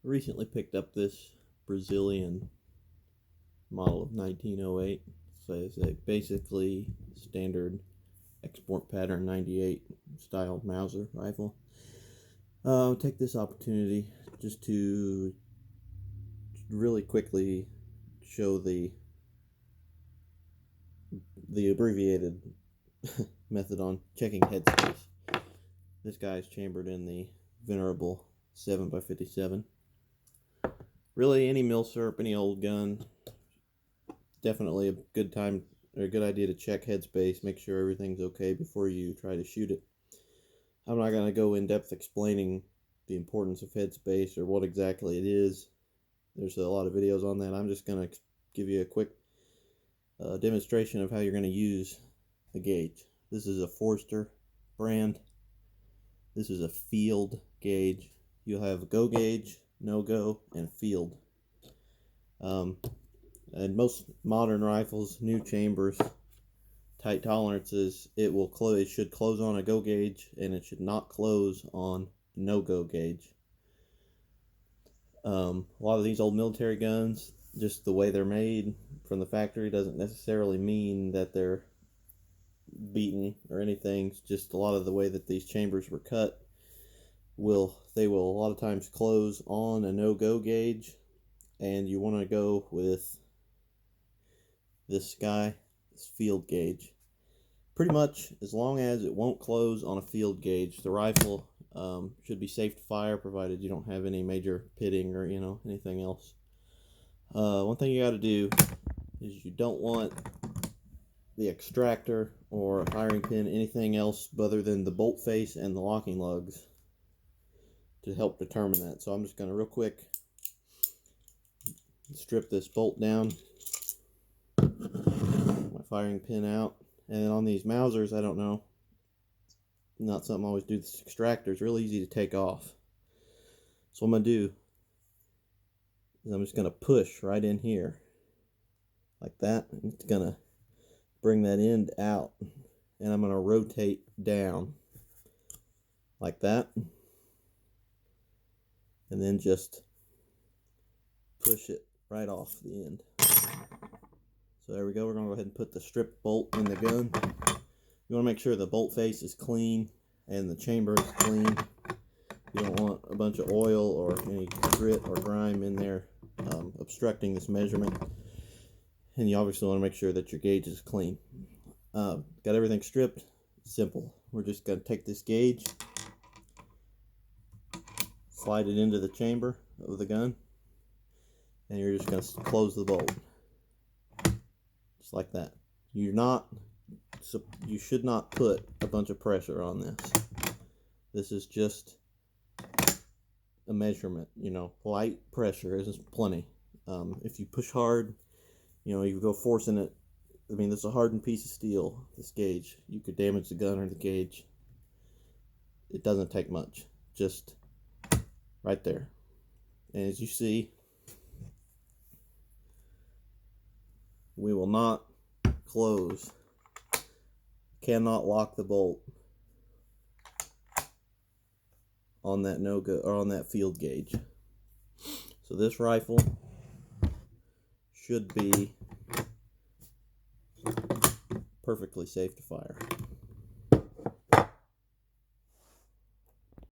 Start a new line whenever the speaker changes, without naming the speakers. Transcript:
Recently picked up this Brazilian model of 1908. So it's a basically standard export pattern 98 style Mauser rifle. I'll take this opportunity just to really quickly show the abbreviated method on checking headspace. This guy is chambered in the venerable 7x57. Really, any milsurp, any old gun, definitely a good time or a good idea to check headspace, make sure everything's okay before you try to shoot it. I'm not going to go in depth explaining the importance of headspace or what exactly it is. There's a lot of videos on that. I'm just going to give you a quick demonstration of how you're going to use the gauge. This is a Forster brand. This is a field gauge. You'll have go gauge, no go, and field. And most modern rifles, new chambers, tight tolerances, it should close on a go gauge, and it should not close on no go gauge. A lot of these old military guns, just the way they're made from the factory doesn't necessarily mean that they're beaten or anything. It's just a lot of the way that these chambers were cut they will a lot of times close on a no-go gauge, and you want to go with this guy, this field gauge. Pretty much as long as it won't close on a field gauge, the rifle should be safe to fire, provided you don't have any major pitting or anything else. One thing you got to do is you don't want the extractor or a firing pin, anything else other than the bolt face and the locking lugs, to help determine that. So I'm just going to real quick strip this bolt down, my firing pin out, and then on these Mausers, I don't know, not something I always do. This extractor is really easy to take off. So what I'm going to do is I'm just going to push right in here like that. It's going to bring that end out, and I'm going to rotate down like that, and then just push it right off the end. So there we go. We're going to go ahead and put the strip bolt in the gun. You want to make sure the bolt face is clean and the chamber is clean. You don't want a bunch of oil or any grit or grime in there obstructing this measurement. And you obviously want to make sure that your gauge is clean. Got everything stripped. Simple. We're just going to take this gauge, slide it into the chamber of the gun, and you're just going to close the bolt. Just like that. You should not put a bunch of pressure on this. This is just a measurement. Light pressure is plenty. If you push hard, you go forcing it. I mean, this is a hardened piece of steel, this gauge. You could damage the gun or the gauge. It doesn't take much. Just right there. And as you see, we will not close. Cannot lock the bolt on that no-go or on that field gauge. So this rifle should be perfectly safe to fire.